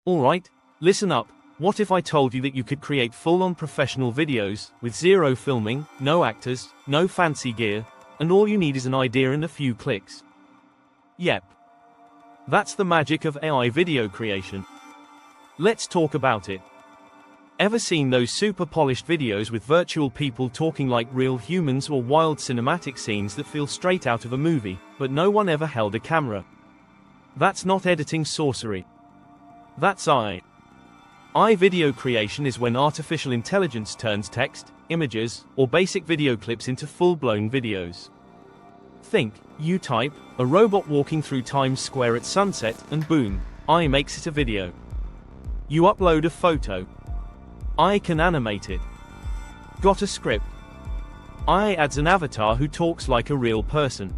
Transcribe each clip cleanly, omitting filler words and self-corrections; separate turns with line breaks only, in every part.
Alright, listen up. What if I told you that you could create full-on professional videos, with zero filming, no actors, no fancy gear, and all you need is an idea and a few clicks? Yep. That's the magic of AI video creation. Let's talk about it. Ever seen those super polished videos with virtual people talking like real humans, or wild cinematic scenes that feel straight out of a movie, but no one ever held a camera? That's not editing sorcery. That's AI. AI video creation is when artificial intelligence turns text, images, or basic video clips into full-blown videos. Think, you type, a robot walking through Times Square at sunset, and boom, AI makes it a video. You upload a photo. AI can animate it. Got a script? AI adds an avatar who talks like a real person.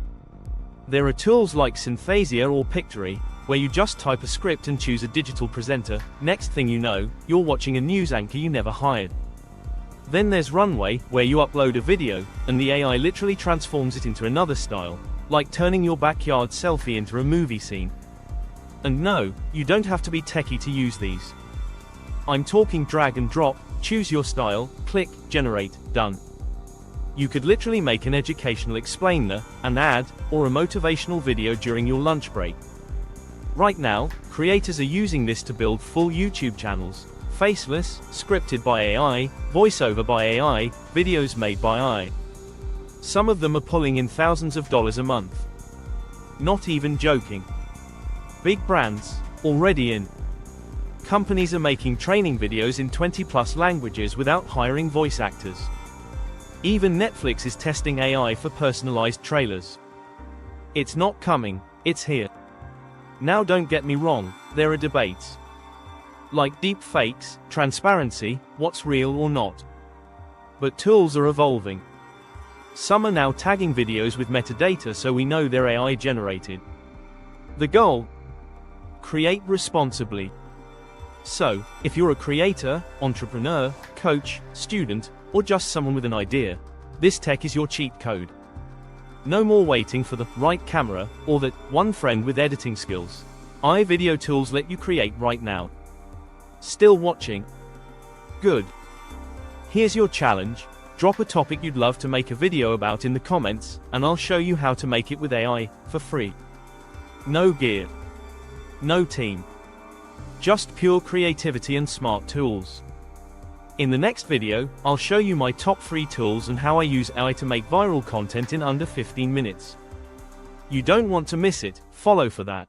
There are tools like Synthesia or Pictory, where you just type a script and choose a digital presenter. Next thing you know, you're watching a news anchor you never hired. Then there's Runway, where you upload a video, and the AI literally transforms it into another style, like turning your backyard selfie into a movie scene. And no, you don't have to be techie to use these. I'm talking drag and drop, choose your style, click, generate, done. You could literally make an educational explainer, an ad, or a motivational video during your lunch break. Right now, creators are using this to build full YouTube channels, faceless, scripted by AI, voiceover by AI, videos made by AI. Some of them are pulling in thousands of dollars a month. Not even joking. Big brands, already in. Companies are making training videos in 20+ languages without hiring voice actors. Even Netflix is testing AI for personalized trailers. It's not coming, it's here. Now don't get me wrong, there are debates. Like deep fakes, transparency, what's real or not. But tools are evolving. Some are now tagging videos with metadata so we know they're AI generated. The goal? Create responsibly. So, if you're a creator, entrepreneur, coach, student, or just someone with an idea, this tech is your cheat code. No more waiting for the right camera, or that one friend with editing skills. AI video tools let you create right now. Still watching? Good. Here's your challenge. Drop a topic you'd love to make a video about in the comments, and I'll show you how to make it with AI, for free. No gear. No team. Just pure creativity and smart tools. In the next video, I'll show you my top 3 tools and how I use AI to make viral content in under 15 minutes. You don't want to miss it, follow for that.